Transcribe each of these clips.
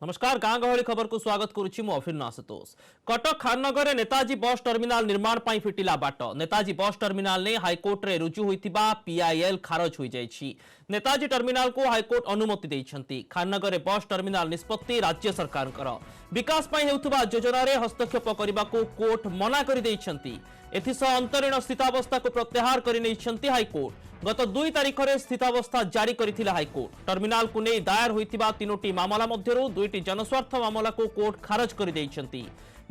नमस्कार गाँ गहली खबर को स्वागत करुच्ची मु अफिन आशुतोष। कटक खाननगर नेताजी बस टर्मिनाल निर्माण पर फिटिला बाट। नेताजी बस टर्मिनाल ने हाईकोर्ट रे रुजु होइतिबा पीआईएल खारज हो जाइछि। नेताजी टर्मिनाल को हाईकोर्ट अनुमति देइछंती। खाननगर बस टर्मिनाल निष्पत्ति राज्य सरकार विकास पर हेउथुबा योजना रे हस्तक्षेप करने को कोर्ट मना कर देइछंती। एथिसह अंतरीण स्थितावस्था को प्रत्याहार कर नेइछंती हाईकोर्ट। गत 2 तारिख में स्थितावस्था जारी करिथिला हाईकोर्ट। टर्मिनाल को नहीं दायर होइतिबा 3टी मामला मध्यरु 2टी जनस्वार्थ मामला को कोर्ट खारज कर देइछंती।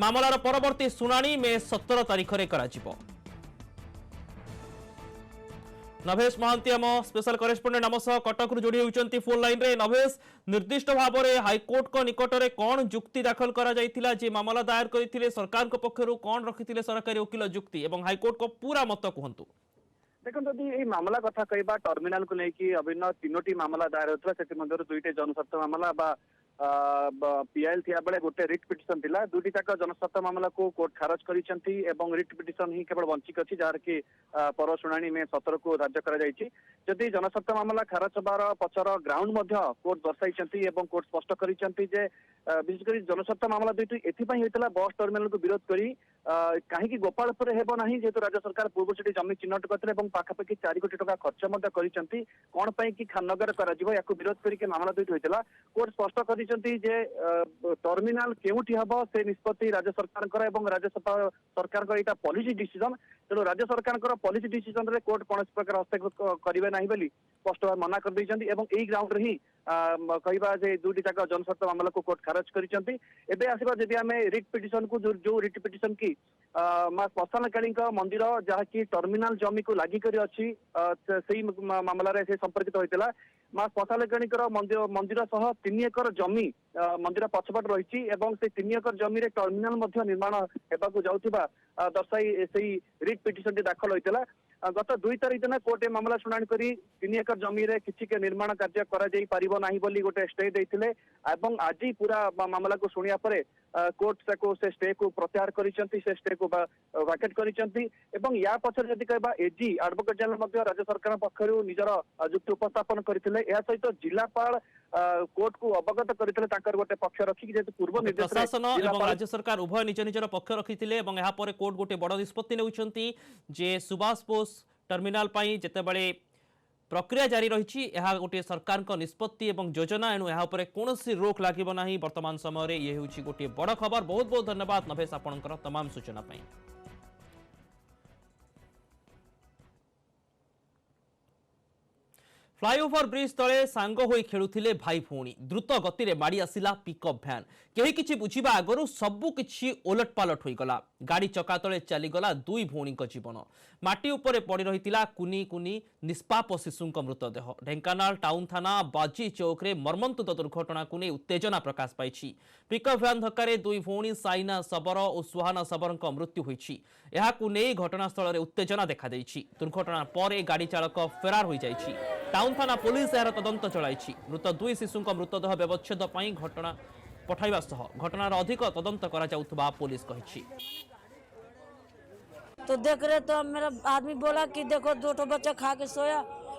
मामलार परवर्ती सुनानी में 17 तारिख में कराजिबो। नभेश महांती आम स्पेशल करेस्पोंडेंट आम सह कटक जोड़ी होती फोन लाइन रे। नभेश, निर्दिष्ट भाव में हाईकोर्ट को निकट में कौन जुक्ति दाखल करा जायतिला जे मामला दायर करथिले सरकार को पक्षरु कौन रखिथिले सरकारी वकील जुक्ति एवं हाईकोर्ट को पूरा मत कहंतु। देखो जदि ये मामला कथा कहबा टर्मिनाल को लेकिन अभिन्न 3टी मामला दायर होता से 2टे जनस्वार्थ मामला पीआईएल थिया बेले गोटे रिट पिटिशन थिला। 2टी जाक जनस्वार्थ मामला को कोर्ट खारज करिसेंती एवं रिट पिटिशन ही केवल वंचित अछि जार कि पर शुणाणी में 17 को धार्य करा जायछि। जदि जनस्वार्थ मामला खारज होबार पछर ग्राउंड मध्य कोर्ट दर्शाइछंती एवं कोर्ट स्पष्ट करिसेंती जे विशेषकर जनस्वार्थ मामला 2टी एथिपाई होइतला बस टर्मिनाल को विरोध करी कहीं गोपालपुर हेबो नहीं जेहेतु राज्य सरकार पूर्व से जमी चिन्हट करते पाखापाखि 4 कोटी टका खर्च करती कौन पाई कि खाननगर या विरोध करके मामला 2टी होता। कोर्ट स्पष्ट कर टर्मिनाल केउठी हबो से निष्पत्ति राज्य सरकार एवं राज्य सरकार यहाँ पॉलिसी डिसीजन। तेणु राज्य सरकार पॉलिसी डिसीजन रे कोर्ट कौन प्रकार हस्तक्षेप करेंगे ना बोली स्पष्ट भाव मना कर देइछंती एवं एई ग्राउंड रे ही कहवा जे 2टी जाक जनस्वार्थ मामला को कोर्ट खारज करिसेंती। एबे आसीबा जदि आमे रिट पिटिशन को जो रिट पिटिशन की मां श्मशान काली मंदिर जहाँकि टर्मिनाल जमी को लागी करी अच्छी से मामला रे से संपर्कित होइतला। मां श्मशान काली मंदिर सह 3 एकर जमी मंदिर पछपट रही एवं से 3 एकर जमी रे टर्मिनाल मध्य निर्माण हेबाकू जाउथिबा दर्शाई से रिट पिटिशन दाखल होइतला। गत 2 तारिख दिन कोर्ट मामला शुणाणी करी 3 एकर जमी रे किछि के निर्माण कार्य करा जाई परिबो नाही बोली गोटे स्टे देथिले एवं आज पूरा मामला को सुनिया परे कोर्ट से स्टे को प्रत्याहार करिसेंती। से स्टे को वैकेट करिसेंती एवं या पछर जदि कहबा एजी एडवोकेट जनरल मध्य राज्य सरकार पक्षरु निजर जुक्ति उपस्थापन करथिले। या सहित जिलापाल कोर्ट को अवगत करथिले ताकर गोटे पक्ष रखी जेतु पूर्व निर्देश प्रशासन एवं राज्य सरकार उभय निज निजर पक्ष रखिथिले एवं यहाँ पर कोर्ट गोटे बड़ निष्पत्ति नेउछंती जे सुभाष बोस टर्मिनाल पाई जेतेबेले प्रक्रिया जारी रही गोटे सरकार का निष्पत्ति एवं योजना एणु यहाँ कौन रोक लगे ना। वर्तमान समय ये हूँ गोटे बड़ खबर। बहुत बहुत धन्यवाद नभेश आपणकर तमाम सूचना पाई। फ्लाईओवर ब्रिज तले सांग होई खेलुथिले भाई भौणी। द्रुत गति रे माड़ी आसिला पिकअप भ्यान। केही किछि बुझिबा आगरु सबु किछि ओलट पालट होई गला। गाड़ी चका तले चलीगला 2 भौणी जीवन। माटी उपरे पड़ी रहितिला कुनी कुनी निष्पाप शिशुंक मृतदेह। ढेंकानाल टाउन थाना बाजी चौक रे मर्मन्तुद दुर्घटना को नहीं उत्तेजना प्रकाश पाई। पिकअप भ्यान धक्का 2 भौणी साइना सबर और सुहाना सबरंक मृत्यु होईछि। एहाकु नै घटनास्थल रे उत्तेजना देखा देइछि। दुर्घटना पर गाड़ी चालक फेरार होई जाइछि। टाउन थाना पुलिस यार तदंत चलाई। मृत 2 शिशुंक मृतदेह व्यवच्छेद पर घटना पठाइबा सह घटनार अधिक तदंत करा जाउथबा पुलिस कहिछि। तो देख रहे तो मेरा आदमी बोला कि देखो 2 बच्चा खा के सोया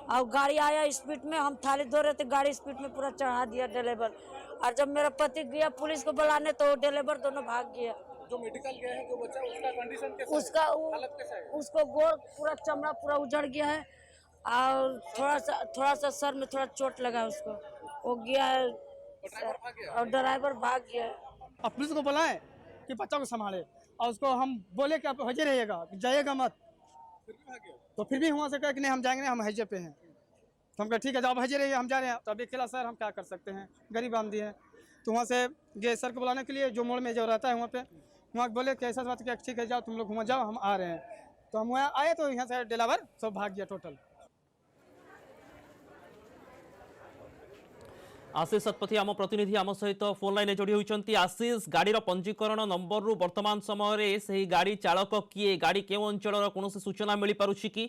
और गाड़ी आया स्पीड में, हम थाली धो रहे थे, गाड़ी स्पीड में पूरा चढ़ा दिया ड्राइवर। और जब मेरा पति गया पुलिस को बुलाने तो ड्राइवर दोनों भाग गया। जो मेडिकल गया है जो बच्चा उसका कंडीशन कैसा है? उसको गोर पूरा चमड़ा पूरा उजड़ गया है और थोड़ा सा सर में थोड़ा चोट लगा उसको, वो गया है और ड्राइवर भाग गया। अब पुलिस को बुलाए कि बच्चा को संभाले और उसको हम बोले कि आप हजे रहिएगा, जाइएगा मत, तो फिर भी वहाँ से कहे कि नहीं हम जाएंगे नहीं, हम हजे पे हैं। तो हम कहे ठीक है जाओ हजे रहिए, हम जा रहे हैं। तो अभी खिला सर हम क्या कर सकते हैं, गरीब आमदी हैं। तो वहाँ से गए सर को बुलाने के लिए, जो मोड़ में जो रहता है वहाँ पे, वहाँ बोले कि ऐसा बात क्या ठीक है जाओ तुम लोग वहाँ जाओ, हम आ रहे हैं। तो हम वहाँ आए तो यहाँ से ड्राइवर सब भाग गया टोटल। आशीष शतपथी आम प्रतिनिधि आम सहित फोन लाइन जोड़ी होती। आशीष, गाड़ीर पंजीकरण नंबर रु वर्तमान समय से गाड़ी चालक किए, गाड़ी केउ अंचल कौन सूचना मिल पारुछि कि?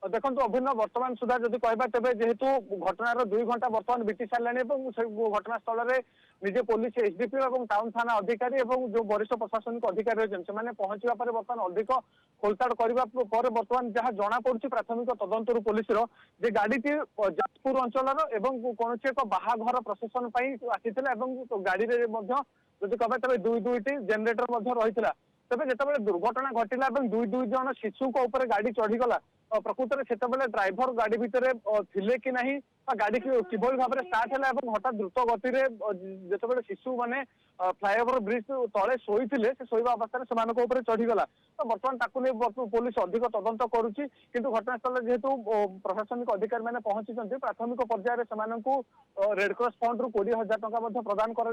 देखो अभिनव वर्तमान सुधा जदि कहबा तेबे जेहेतु घटनार 2 घंटा वर्तमान बीती सारे घटनास्थल में निजे पुलिस एसडीपी और टाउन थाना अधिकारी और जो वरिष्ठ प्रशासनिक अधिकारी रही पहुंचा पर बर्तमान अधिक खोलताड़ करने बर्तमान जहाँ जना पड़ी प्राथमिक तदंतर पुलिस जे गाड़ी जाजपुर अंचल कौन एक बाहाघर प्रशासन आसी गाड़ी जदि कहबा तेज दुईटी जेनेटर रही तेज जिते दुर्घटना घटला दुई जन शिशु गाड़ी चढ़ीगला प्रकृत में से ड्राइवर गाड़ी भितर थिले कि नहीं गाड़ी किभली भाव में स्टार्ट है हठात द्रुत गति जिते शिशु मैंने फ्लाईओवर ब्रिज तले शोई से शोवा अवस्था चढ़ीगला तो बर्तमान पुलिस अधिक तदंत करुच्ची किंतु घटनास्थल जेहेतु प्रशासनिक अधिकारी मैंने पहुंची प्राथमिक पर्यायर से रेडक्रॉस फंड रु 20,000 टंका प्रदान कर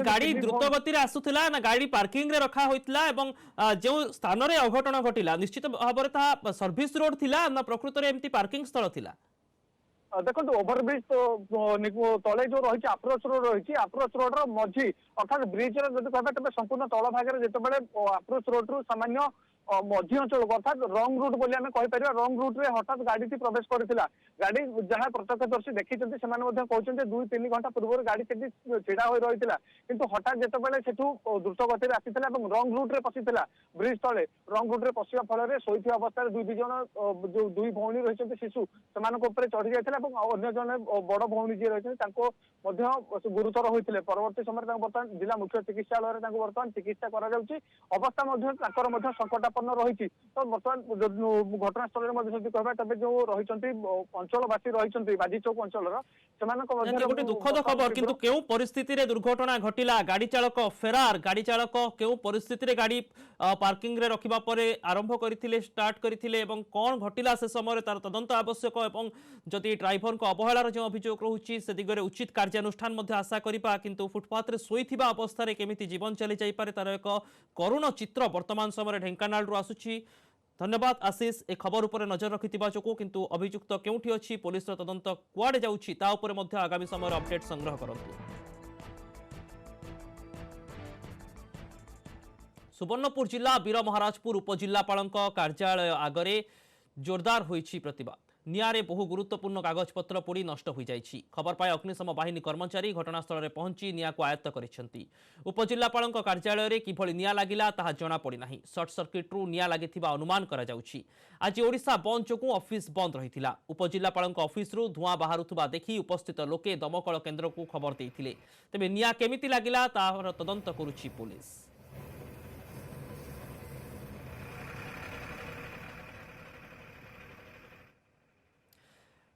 गाड़ी द्रुत गति आसूला ना गाड़ी पार्किंग रे रखा होइतला एवं जो स्थान रे अघटन घटिला निश्चित भाव में सर्विस रोड थिला ना प्रकृत रे एमती पार्किंग स्थल थिला देखो ओभरब्रिज तले जो रही अप्रोच रोड रही अप्रोच रोड मझी अर्थात ब्रिज जब कह संपूर्ण तल भाग जिते अप्रोच रोड रु सामान्य मझी अंचल अर्थात रंग रूट बोली आम कहीपर रंग रूट रे हठात गाड़ी प्रवेश करथिला गाड़ी जहाँ प्रत्यक्षदर्शी देखी कहते 2-3 घंटा पूर्व गाड़ी छिड़ा हो रही किंतु हठात जिते सेठू द्रुत गति आसी रंग रूट रे पशिला ब्रिज तले रंग रूट रे पशिया फल शोई अवस्था दुई जन जो दुई भौणी रही शिशु से चढ़ी जाता अन्य जन बड़ भौणी जी रही गुरुतर होते परवर्ती समय बर्तमान जिला मुख्य चिकित्सालय बर्तमान चिकित्सा कर संकटापन्न रही तो बर्तमान घटनास्थल में कहबा तबे जो रही अंचलवासी रही बाजी चौक अंचल गोटे दुखद खबर किंतु केउ परिस्थिति रे दुर्घटना घटिला गाड़ी चालक फेरार गाड़ी चालक केउ परिस्थिति रे गाड़ी पार्किंग रे रखिबा परे आरंभ करथिले स्टार्ट करथिले एवं कोन घटिला से समय तार तदंत आवश्यक एवं जदि ड्राइवर को अवहेलार जो अभियोग रहुची से दिगरे उचित कार्यानुष्ठान मध्ये आशा करिपा किंतु फुटपाथ रे सोईथिबा अवस्था रे केमिति जीवन चली जाई पारे तार एक करुण चित्र वर्तमान समय ढेंकानाल रु आसुची धन्यवाद आशीष ए खबर उपर नजर रखिथिबा चोको किंतु अभियुक्त केउठी अछि पुलिस रो तदंत कुआडे जाउछि ता उपर मध्ये आगामी समय अपडेट संग्रह करंतु। सुवर्णपुर जिला वीर महाराजपुर उपजिल्लापालक कार्यालय आगरे जोरदार होइछि प्रतिवाद नियारे बहु गुरुत्वपूर्ण कागजपत्र पोड़ी नष्ट हो जाइछि खबर पाए अग्निशम बाहिनी कर्मचारी घटनास्थल में पहुंची निया को आयत्त करिसेंती उपजिल्लापालक कार्यालय रे किभली निया लागिला ताहा जणा पड़ी नाही शॉर्ट सर्किट रु निया लागिथिबा अनुमान करा जाउछि आज ओडिशा बंद चोकु ऑफिस बंद रहिथिला उपजिल्लापालक ऑफिस रु धुआं बाहरुथबा देखि उपस्थित लोके दमकल केन्द्र को खबर देइथिले तेबे निया केमिति लागिला ताहार तदंत करूछि पुलिस।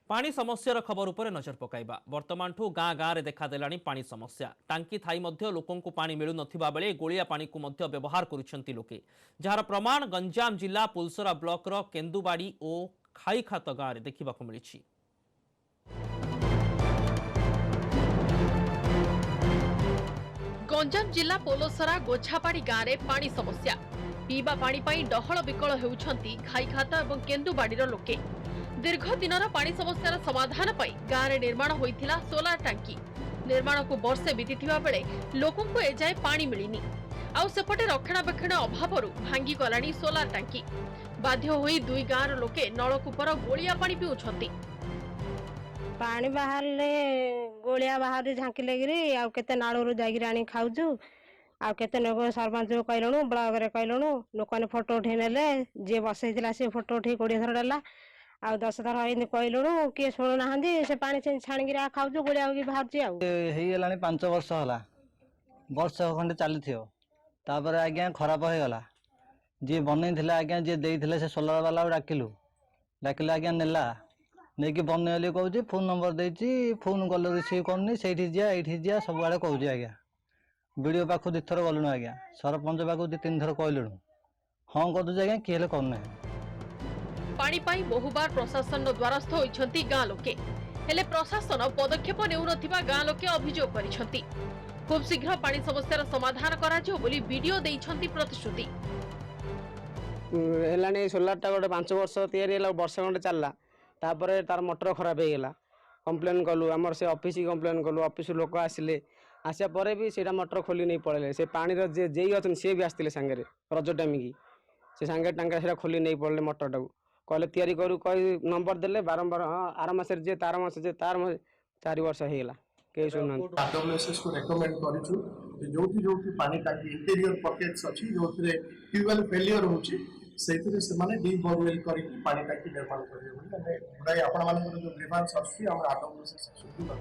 पानी समस्यार खबर उपर नजर पकाइबा वर्तमान ठू गाँ गाँ रे देखा देलानी पानी समस्या टांकी थाई मध्य लोकों को पानी मिलु नथिबा बेले गोलिया पानी को मध्य व्यवहार करुछंती लोके जार प्रमाण गंजाम जिला पुलसरा ब्लॉक रो केंदुबाड़ी और खाईखात गाँ रे देखिबा को मिलिछि। गंजाम जिला पोलोसरा गोछापाड़ी गाँ रे पानी समस्या पीवा पानी पाई डहल विकल हेउछंती खाईखात एवं केंदुबाड़ीर लोके दीर्घ दिनर पानी समस्यार समाधान पाई गाँव में निर्माण होइथिला सोलार टांकी निर्माण को वर्षे बीतीथिबा बेले लोकों को एजाए पानी मिलिनी आउ सेपटे रक्षणाबेक्षण अभावरु भांगी गलानी सोलार टांकी बाध्य होई दुई गाँवर लोके नलकूपर गोलिया पानी पिउछंती पानी बाहर गोलिया बाहर झांकी लगी आउ केते नाड़ू जागिर आनी खाऊछु आउ केते लोग सरपंच कहलुणु ब्लॉक रे कहलुणु लोक ने फोटो उठे नेले जे बसैतिला से फोटो उठे 20 थर देला आ 10 थर हइनी कहलुणु किए सुनु नाहंदी से पानी छाणी खाऊछु गोलिया होगी बाहरची आउ हेई गेलानी 5 वर्ष होला वर्ष खंडे चलीथियो तापर आज्ञा खराब हो गला जे बनैथिला आज्ञा जे देइथिले से सोलर वाला डाकिले आज्ञा नेला नेकी बनैली कहूची फोन नंबर देइची फोन गल रिसीव करनी सेठी जिया एठी जिया सब आड़े कहूची आज्ञा वीडियो पाखु 2 थर गलुनु आज्ञा सरपंच पाखु 2-3 थर कहलुनु हां कहदु आज्ञा किले करने पानी पाई बहुबार प्रशासन द्वारस्थ होइछंती गाँ लोके हेले प्रशासन पदक्षेप नेउ नथिबा गाँ लोके अभियोग करिछंती खूब शीघ्र पानी समस्यार समाधान करा जो बोली वीडियो देइछंती प्रतिश्रुति हेलानी सोलार टा गोटे 5 वर्ष तैयारी होला वर्ष खंडे चलला तापर तार मोटर खराब हो गला कंप्लेन कलु आमर से ऑफिस की कंप्लेन कलु ऑफिस लोक आसिले आसिया परे भी सेटा मोटर खोली नहीं पड़े से पानी रो जे अछन से भी आस्तिले संगे रज टाइम की से संगे टांगा सेटा खोली नहीं पड़ले मोटर टाको कहले तैयारी करू कही नंबर देले बारंबार हाँ आर मास जे तार मास जे तार 4 वर्ष हेला के सुन आरडब्ल्यूएसएस को रेकमेंड करिछु जोथि जोथि पानी टाकी इंटीरियर पॉकेट्स अछि जोथि ट्यूबवेल फेलियर होछि सेथिरे से माने डी बोरवेल करी पानी टाकी निर्माण करियो बोली ଆମେ गुडाई आपण मानकर जो ग्रीवांस अछि हम आरडब्ल्यूएसएस सुविधा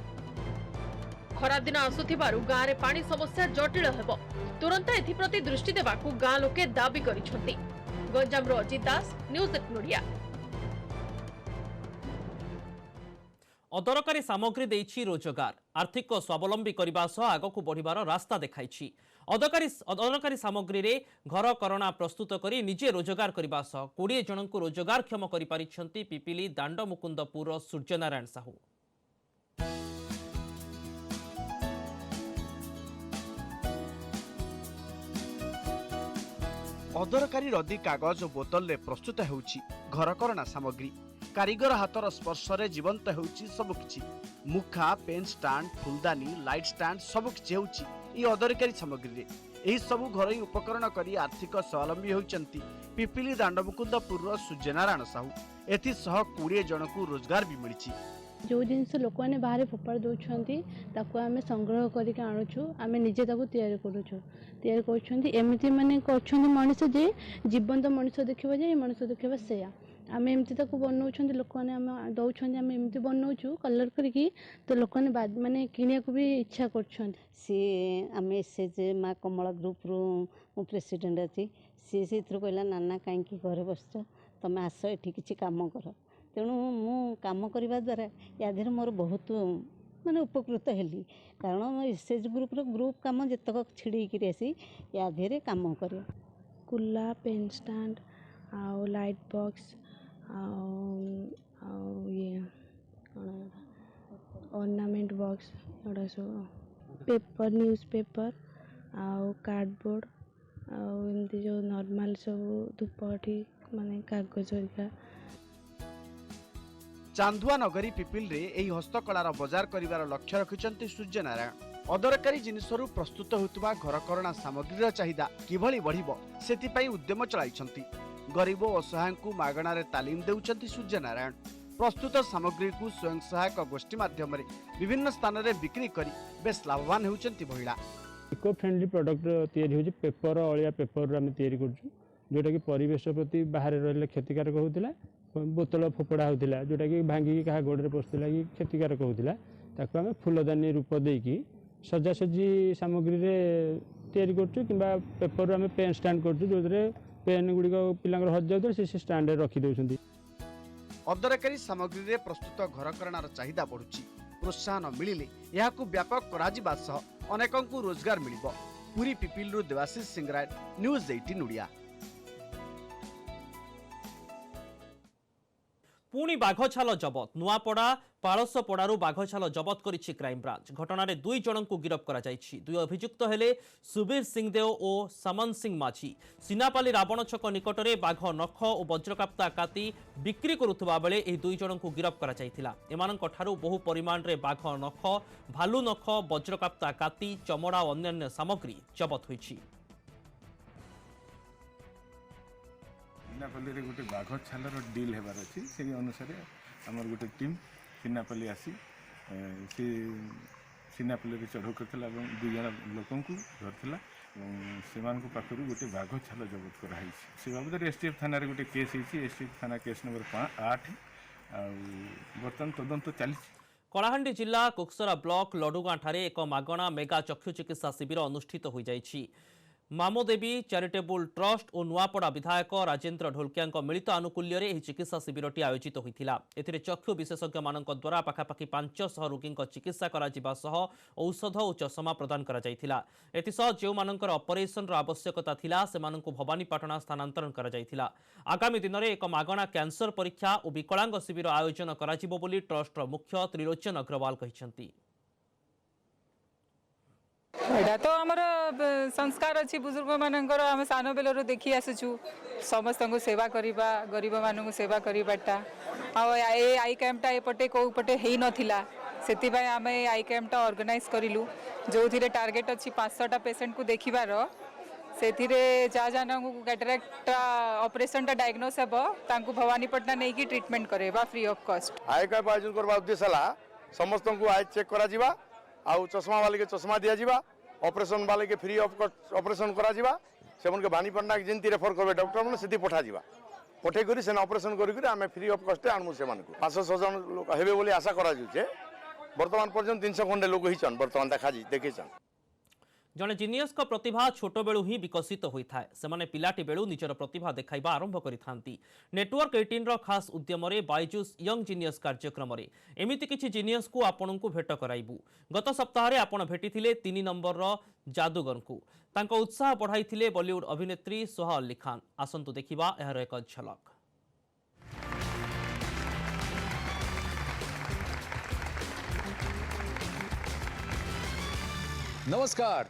खरा दिन आसुथिबारु गाँ रे पानी समस्या जटिल हेबो तुरंत एथिप्रति दृष्टि देबाकू गाँ लोके दाबी करिसथि। गंजामरो अजित दास न्यूज 8 नोडिया। अदरकारी सामग्री देइछि रोजगार आर्थिक स्वावलंबी करबा सह आगकू बढ़िबार रास्ता देखाइछि। अदरकारी सामग्री रे घर करଣା प्रस्तुत करी निजे रोजगार करबा सह 20 जनଙ୍କୁ रोजगारक्षम करि पारिछन्ति पिपिली दांड मुकुंदपुर सूर्यनारायण साहू। अदरकारी रदी कागज और बोतल रे प्रस्तुत होउछि घरकरणा सामग्री कारीगर हाथर स्पर्श रे जीवंत होउछि सबकिछि मुखा पेन स्टैंड फुलदानी लाइट स्टैंड सबकिछि होउछि ई अदरकारी सामग्री रे एही सब घरोई उपकरण करी आर्थिक स्वावलंबी होउछन्ति पिपिली दांडमुकुंदपुर सूर्यनारायण साहू एथि सह 20 जनकू रोजगार भी मिलिछि। जो जिनस लोक मैंने बाहर फोपाड़ दौरान आम संग्रह करके आणुचु आम निजे तैयारी करमती मैंने मनीष जे जीवंत मनीष देखा जाए मनीष देखा से आम एमती बनाऊँ लोक मैंने दौरान आम एमती बनाऊँ कलर करके तो लोक मैंने किणा भी इच्छा कर आम एसएच माँ कमला ग्रुप रु प्रेसिडेंट अच्छी सी कहला नाना कहीं घरे बस तुम आस ये किसी कम कर तेणु मु काम करने द्वारा या मोर बहुत माने उपकृत हेली कारण एसएच ग्रुप काम जितक छिड़ी आसी या काम कर कुला पेन स्टैंड आउ लाइट बॉक्स ये ऑर्नामेंट बॉक्स एटा सब पेपर न्यूज़ पेपर आउ कार्डबोर्ड आउ एमती जो नॉर्मल सब धूपकाठी माने कागज हरिका चांदुआ नगरी पिपिल रे एही हस्तकलार बजार करिवार लक्ष्य रखिछन्ति सूर्यनारायण अदरकारी जिनिसरु प्रस्तुत होतुबा घरकरणा सामग्रीर चाहिदा किभଳି बढ़िबो सेति पई उद्यम चलाइछन्ति गरीब और असहायଙ୍କୁ मागणारे तालीम देउछन्ति सूर्यनारायण प्रस्तुत सामग्री को स्वयं सहायक गोष्ठी माध्यम विभिन्न स्थान रे बिक्री करी बेस लाभवान होउछन्ति महिला। इको फ्रेंडली प्रोडक्ट तैयारी होछि पेपर अलिया पेपर आम तैयारी करछु जोटा कि परिवेश प्रति बाहर रहले क्षतिकारक होउतिला बोतल फोपड़ा होता जोटा कि भांगिकी क्या गोड़े पशुला कि क्षतिकारक होता ताकू आम फूलदानी रूप देकी सजासजी सामग्री तैयारी करछु किंबा पेपर आम पेन स्टैंड करछु जो पेन गुड़िक पिला हज जाऊँ से स्टैंड रखी दौरान। अदरकारी सामग्री रे प्रस्तुत घरकरणार चाहिदा बढ़ुछि प्रोत्साहन मिलिले याकू व्यापक कराजिबा सह अनेकंकु रोजगार मिलिबो। पुरी पिपिलरु देवाशीष सिंगराय न्यूज 18 ओडिया। पुणी बाघछाल जबत नुआपड़ा पालसपड़ारू बाघछाल जबत करिछि क्राइमब्रांच घटनारे 2 जनଙ୍କୁ गिरफ करा जाइछि। 2 अभियुक्त हेले सुबीर सिंह देव और समन सिंह माझी सिनापाली रावण छक निकटरे बाघ नख और वज्रकाप्ता काती बिक्री करुथबा बेले एही 2 जनଙ୍କୁ गिरफ करा जाइथिला। एमानଙ୍କ ठारू बहु परिमाण रे बाघ नख भालू नख वज्रकाप्ता काती चमड़ा और अन्य सामग्री जबत होइछि। सिनापल्ली रे गोटे बाघ छालर डील हेबार अछि से अनुसार हमर गोटे टीम सिनापल्ली आसी से सिनापल्ली रे चढ़ौ करथिला এবং 2 जन लोकंकु धरथिला से मानकु पाखरु गोटे बाघ छाल जबत करा हिछि। से बाबद एसटीएफ थाना रे गोटे केस हिछि एसटीएफ थाना केस नंबर 8 आ बर्तन तदंत चलिछि। कलाहांडी जिला कुक्सरा ब्लॉक लडुगां ठारे एक मागणा मेगा चक्षु चिकित्सा शिविर अनुष्ठित हो जाइछि। मामोदेवी चैरिटेबल ट्रस्ट और नुआपड़ा विधायक राजेन्द्र ढोलकिया मिलित आनुकूल्य रे एही चिकित्सा शिविरटी आयोजित होइथिला। एथिरे चक्षु विशेषज्ञ मानक द्वारा पाखापाखि 500 रोगी चिकित्सा करा जिबा सह औषध और चषमा प्रदान करा जाइथिला। एथिसह जेउ मानकर ऑपरेशन रो आवश्यकता थिला सेमानंकु भवानीपाटना स्थानांतरण करा जाइथिला। आगामी दिन में एक मागणा कैंसर परीक्षा और विकलांग शिविर आयोजन करा जिवो बोली ट्रस्टर मुख्य त्रिलोचन अग्रवाल कहिसंती। एटा तो आमर संस्कार अच्छी बुजुर्ग मानकर आम सान बेलू देखी आसुचु समस्त को सेवा करवा गरीब मानू सेवा करवाटा आई कैंपटा एपटे कौ पटे हो नाला से आम आई कैंपटा ऑर्गेनाइज करूँ जो टार्गेट अच्छी 500टा पेसेंट को देखार ସେଥିରେ ଯାହା ଯାହାଙ୍କୁ କ୍ୟାଟାରାକ୍ଟ ଅପରେସନଟା ଡାୟଗ୍ନୋସ୍ ହେବ ତାଙ୍କୁ ଭବାନୀପାଟଣା ନେଇକି ଟ୍ରିଟମେଣ୍ଟ କରେଇବା फ्री ऑफ कॉस्ट। आय का आयोजन करबा उद्देश्य है समस्त को आय चेक करा जिबा आउ चश्मा वाले के चश्मा दिया जिबा ऑपरेशन वाले के फ्री ऑफ कॉस्ट ऑपरेशन करा जिबा सेमन के भवानीपाटना के जेंती रेफर करबे डॉक्टर माने सेती पठा जिबा पठे करी सेना ऑपरेशन करी करी आमे फ्री ऑफ कॉस्ट आनमु सेमान को 500 जन लोक हेबे बोली आशा करा जुचे वर्तमान पर्यंत 300 खंडे लोक हिचन वर्तमान देखा जी देखिछन। जड़े जीनियस को प्रतिभा छोट बेलू ही विकसित होता है से पिलाटी बेलू निजर प्रतिभा देखाइबा आरंभ करिथांती। नेटवर्क 18 रो खास उद्यम रे बायजूस यंग जीनियस कार्यक्रम रे एमिति किछि जीनियस को आपन को भेट कराइबु। गत सप्ताह रे आपण भेटिथिले 3 नंबर रो जादूगर को तांको उत्साह बढ़ाइथिले बॉलीवुड अभिनेत्री सोहा अली खान। आसंतु देखिबा एहर एक झलक। नमस्कार।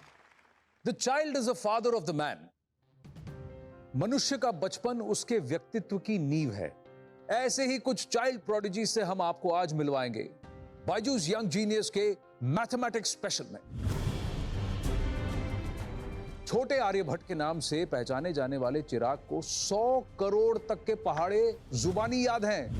The child is a father of the man. मनुष्य का बचपन उसके व्यक्तित्व की नींव है। ऐसे ही कुछ चाइल्ड प्रोडिजी से हम आपको आज मिलवाएंगे बायजूस यंग जीनियस के मैथमेटिक्स स्पेशल में। छोटे आर्यभट्ट के नाम से पहचाने जाने वाले चिराग को 100 करोड़ तक के पहाड़े जुबानी याद हैं।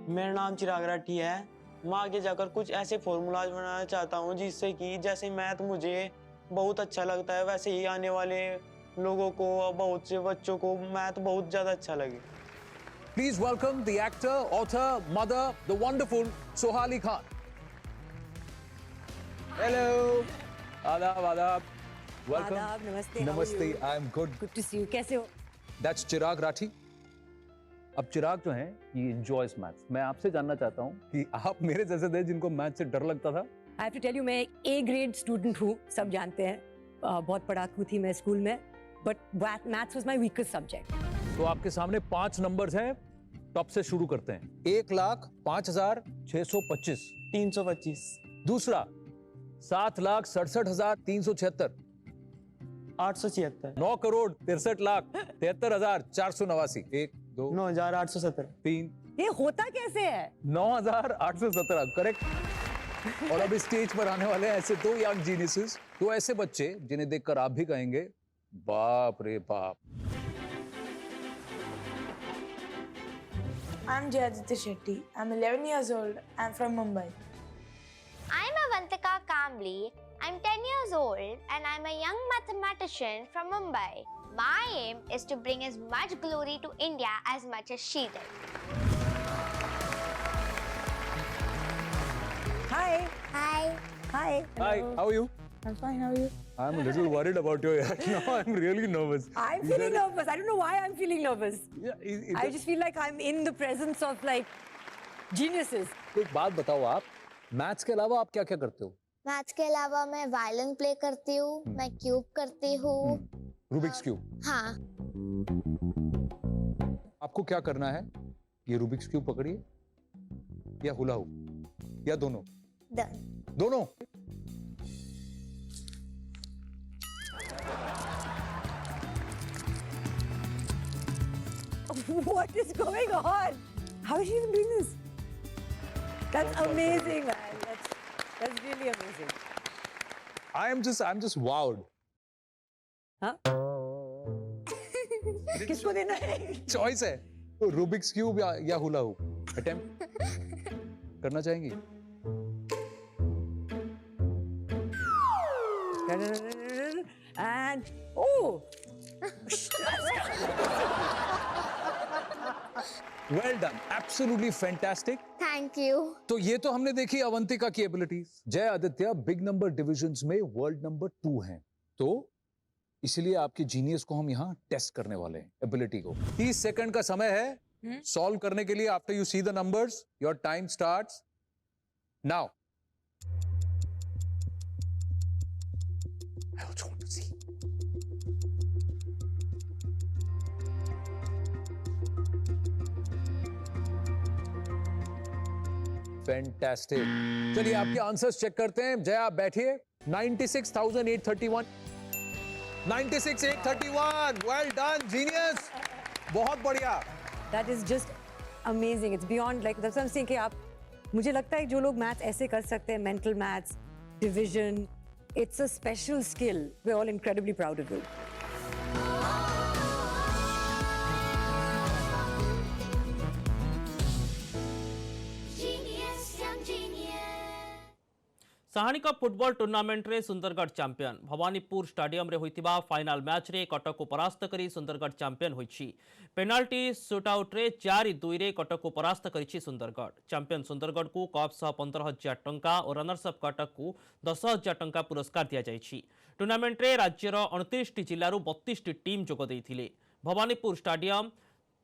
मेरा नाम चिराग राठी है। मैं आगे जाकर कुछ ऐसे फॉर्मूलाज बनाना चाहता हूँ जिससे कि जैसे मैथ मुझे बहुत अच्छा लगता है वैसे ही आने वाले लोगों को और बहुत से बच्चों को मैथ बहुत ज्यादा अच्छा लगे। Please welcome the actor, author, mother, the wonderful Soha Ali Khan. Hello, आदाब आदाब, वेलकम। आदाब, नमस्ते। नमस्ते, I am good. Good to see you. कैसे हो? दैट्स चिराग राठी। अब चिराग जो है ये एंजॉयज मैथ्स। मैं आपसे जानना चाहता हूँ कि आप मेरे जैसे थे जिनको मैथ से डर लगता था? I have to tell you, मैं ए ग्रेड स्टूडेंट हूँ, सब जानते हैं। बहुत पढ़ाकू थी मैं स्कूल में, but maths was my weakest subject. तो आपके सामने 5 नंबर्स हैं, टॉप से शुरू करते हैं। 1,05,625 325। दूसरा 7,67,376 876। 9 करोड़ 63 लाख 73,489। 1 2 9,817। 3। ये होता कैसे है? 9,817 करेक्ट। और अब स्टेज पर आने वाले हैं ऐसे 2 यंग जीनियसेस, 2 ऐसे बच्चे जिन्हें देखकर आप भी कहेंगे बाप रे बाप। I'm Jayaditya Shetty. I'm 11 years old. I'm from Mumbai. I'm Avantika Kambli. I'm 10 years old and I'm a young mathematician from Mumbai. My aim is to bring as much glory to India as much as she did. Hi. Hi. Hi. Hi, how are you? I'm fine. How are you? I'm a little worried about your act now. I'm really nervous. I'm feeling nervous. I don't know why I'm feeling nervous. Yeah, I just feel like I'm in the presence of like geniuses. एक बात बताओ, आप maths के अलावा आप क्या क्या करते हो? मैथ्स के अलावा मैं वायलिन प्ले करती हूँ, मैं क्यूब करती हूँ। Rubik's cube? हाँ। आपको क्या करना है? ये रूबिक्स क्यूब पकड़िए या हुला हुप या दोनों? दोनों। What is going on? How is she even doing this? That's amazing, man. That's really amazing. I'm just wowed. हाँ? किसको देना है? चॉइस है, रूबिक्स क्यूब या हुला हुप। अटेम्प्ट करना चाहेंगी? And oh. Well done, absolutely fantastic. Thank you. तो ये तो हमने देखी अवंतिका की एबिलिटीज। जय आदित्य बिग नंबर डिविजन्स में वर्ल्ड नंबर 2 हैं, तो इसलिए आपके जीनियस को हम यहाँ टेस्ट करने वाले हैं, एबिलिटी को। 30 सेकंड का समय है सॉल्व करने के लिए। After you see the numbers your time starts now. I also want to see. Fantastic. चलिए आपके आंसर्स चेक करते हैं। जय आप बैठिए। 96,831 96,831 वेल डन जीनियस, बहुत बढ़िया। That is just amazing. It's beyond like that's what I'm saying कि आप, मुझे लगता है जो लोग मैथ्स ऐसे कर सकते हैं, mental maths, division, It's a special skill. We're all incredibly proud of it. Sahani cup football tournament रे सुंदरगढ़ चैंपियन भवानीपुर स्टाडियम रे होइतिबा फाइनल मैच रे कटक को परास्त करी सुंदरगढ़ चैंपियन होइछि। पेनाल्टी शूटआउट रे 4-2 रे कटक को परास्त करिछि सुंदरगढ़। चैंपियन सुंदरगढ़ को कप सह 15,000 टंका और रनर्स अप कटक को 10,000 टंका पुरस्कार दिया जाइछि। टूर्नामेंट रे राज्यर 29 टी जिल्लारू 32 टी टीम जोग दैथिले। Bhawanipur stadium,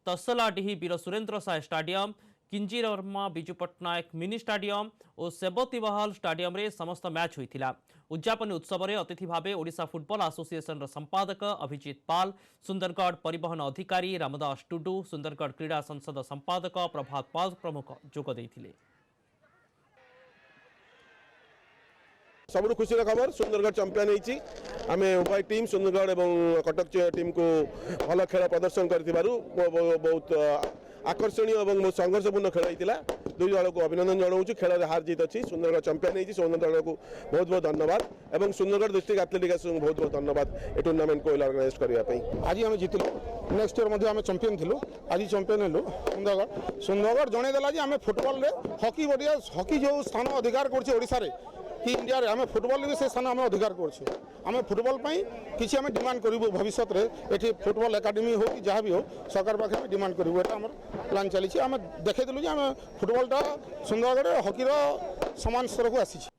Tasladihi Veer Surendra Sai stadium, Kinjirma Biju Pattnaik mini stadium और सेबती बहाल स्टाडियम रे समस्त मैच होइथिला। उद्यापन उत्सव में अतिथि भावे ओडिशा फुटबॉल एसोसिएशन रो संपादक अभिजीत पाल, सुंदरगढ़ परिवहन अधिकारी रामदास टुडू, सुंदरगढ़ क्रीड़ा संसद संपादक प्रभात पाल प्रमुख जोग दैथिले। सब खुशी खबर सुंदरगढ़ चैंपियन होती आम उभय टीम सुंदरगढ़ और कटक टीम को भल खेल प्रदर्शन कर बहुत आकर्षणीय और बहुत संघर्षपूर्ण खेल होता दुई दल को अभिनंदन जनाऊँ। खेल हार जीत अच्छी सुंदरगढ़ चैंपियन होती सुंदरगढ़ को बहुत बहुत धन्यवाद और सुंदरगढ़ डिस्ट्रिक्ट एथलेटिक एसोसिएशन बहुत बहुत धन्यवाद ए टूर्नामेंट को ऑर्गेनाइज करने। आज आम जीतलु नेक्स्ट ईयर आम चैंपियन थिलु आज चैंपियन हेलु सुंदरगढ़ जनईदेला जे आम फुटबॉल हॉकी बढ़िया हॉकी जो स्थान अधिकार कर कि इंडिया रे हमें फुटबॉल भी से स्थान आम अधिकार करें फुटबॉल किसी आम डिमांड करूँ भविष्य में ये फुटबॉल एकाडेमी हो कि जहाँ भी हो सरकार पाखे डिमांड करूँ ये आम प्लान चली आम देखल आम फुटबॉलटा सुंदरगढ़ हॉकी समान स्तर को आसी।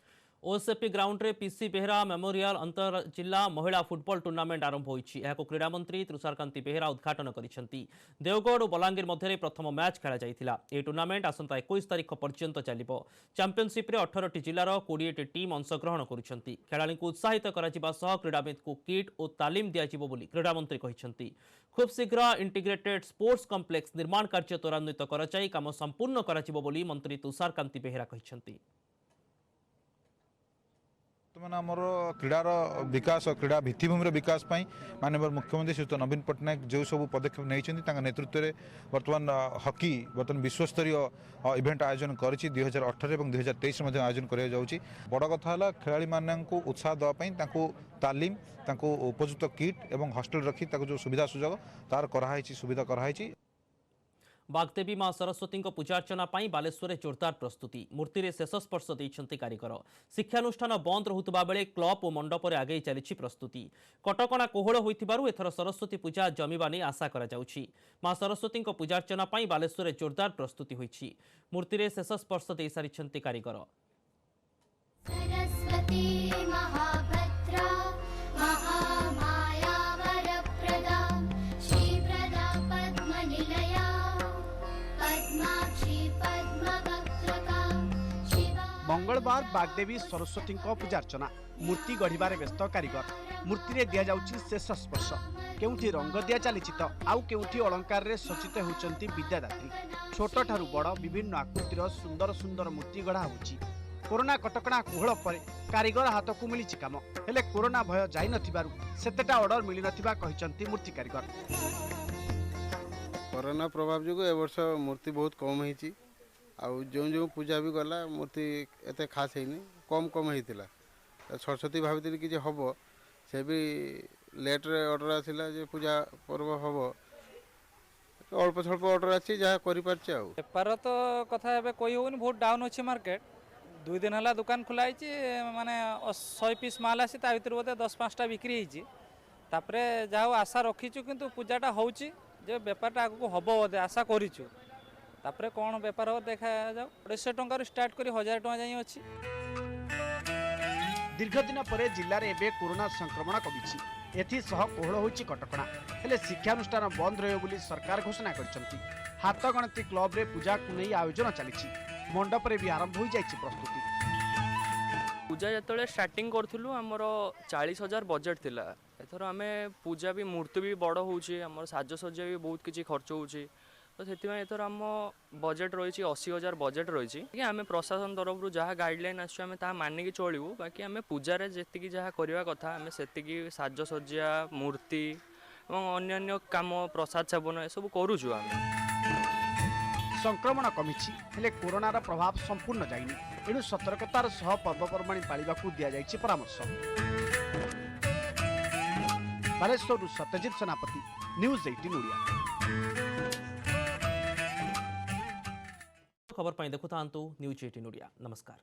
ओएसएपी ग्राउंड रे पीसी बेहरा मेमोरियल अंतर जिला महिला फुटबॉल टूर्नामेंट आरंभ होइछि। एहाको क्रीड़ा मंत्री तुषारकांति बेहरा उद्घाटन करिसेंती। देवगढ़ और बलांगीर मध्य प्रथम मैच खेला जाइथिला। ए टूर्नामेंट आसंता 21 तारिख पर्यंत चलिबो। चैंपियनशिप रे 18 टी जिल्लार 20 टी टीम अंशग्रहण करुछंती। खेलाड़ी को उत्साहित कराजिबा सह क्रीड़ाविद को किट और तालीम दियाजिबो बोली क्रीड़ा मंत्री कहिसेंती। खूब शीघ्र इंटीग्रेटेड स्पोर्ट्स कॉम्प्लेक्स निर्माण कार्य त्वरान्वित कराई काम संपूर्ण कराजिबो बोली मंत्री तुषारकांति बेहरा कहिसेंती। आमर क्रीडार विकास और क्रीड़ा भित्तिभूमि विकास माननीय मुख्यमंत्री श्रीयुत नवीन पट्टनायक जो सब पदक्षेप नहीं नेतृत्व में बर्तमान हॉकी बर्तमान विश्वस्तरीय इवेंट आयोजन कर 2018 और 2023 आयोजन कर बड़ कथा है खेलाड़ी मानू उत्साह देवाई तालीम उपयुक्त किट और हॉस्टेल रखी जो सुविधा सुजोग तार कराई सुविधा कराई। बागदेवी मां सरस्वती पूजार्चना बालेश्वर में जोरदार प्रस्तुति मूर्ति रे शेष स्पर्श देइछंती कारीगर। शिक्षानुष्ठान बंद रहुतबा बेले क्लब और मंडप रे आगे चली प्रस्तुति। कटकणा कोहल होइथिबारु एथर सरस्वती पूजा जमीबा नै आशा करा जाउछि। मां सरस्वती पूजार्चना बालेश्वर में जोरदार प्रस्तुति होइछि। मूर्ति रे शेष स्पर्श देइ सारिछंती कारीगर। मंगलवार बागदेवी सरस्वती पूजार्चना मूर्ति गढ़िबार व्यस्त कारीगर। मूर्ति रे दिया जाउछि शेष स्पर्श केउठी रंग दिया चली तो आउ केउठी अलंकार रे सचित होउचंती विद्यादात्री। छोट ठारू बड़ विभिन्न आकृतिर सुंदर सुंदर मूर्ति गढ़ा होउछि। कोरोना कटकणा कोहल पर कारीगर हाथ को मिली काम हेले कोरोना भय जाई नथिबारु सेतेटा ऑर्डर मिली नथिबा कहिचंती मूर्ति कारीगर। कोरोना प्रभाव जो ए वर्ष मूर्ति बहुत कम होइछि आउ जो जो पूजा भी गला मूर्ति एत खास है कम कम होता सरस्वती भावी कि हम से भी लेट्रे ऑर्डर आसला जे पूजा पर्व हम अल्प स्वल्प ऑर्डर आसी जहाँ बेपार तो कथा कही होनी बहुत डाउन अच्छे मार्केट 2 दिन है दुकान खुलाई माने 100 पीस माल आसी भर बोधे 10-5टा बिक्री होपर जहाँ आशा रखीचु किंतु पूजाटा होची जे बेपारटा आगू हम बोधे आशा करूँ तापरे कौन बेपार हो देखा जाओ 250 टंका स्टार्ट करी 1000 टंका जाई अछि। दीर्घ दिन पर जिले में एवं कोरोना संक्रमण कमिछि एथिसह कोहल होइछि कटकणा हेले शिक्षानुष्ठान बंद रहियो बोली सरकार घोषणा करछंती। हाथ गणति क्लब रे पूजा को नहीं आयोजन चलिछि मंडप रे भी आरंभ हो जाइछि प्रस्तुति। पूजा जतले स्टार्टिंग करथुलु हमर 40,000 बजेट थिला एथर आमे पूजा भी मूर्ति भी बड़ होउछि हमर साजसज्जा भी बहुत किछि खर्च होउछि तो से एथर आम बजेट रही 80,000 बजेट रही आम प्रशासन तरफ जहाँ गाइडलाइन आम मानिक चलू बाकी आम पूजा जी जहाँ करवा कथा आम से साजसज्जा मूर्ति और अन्य काम प्रसाद सेवन ए सब करूँ। संक्रमण कमिछि हेले कोरोनार प्रभाव संपूर्ण जाइनि एणु सतर्कतार सह पर्वपर्वाणी पालिबाकू दिया जाइछि परामर्श। बालेश्वरु सत्यजित सेनापति, न्यूज 18 ओडिया। खबर पाई देखुता न्यूज 18 ओडिया। नमस्कार।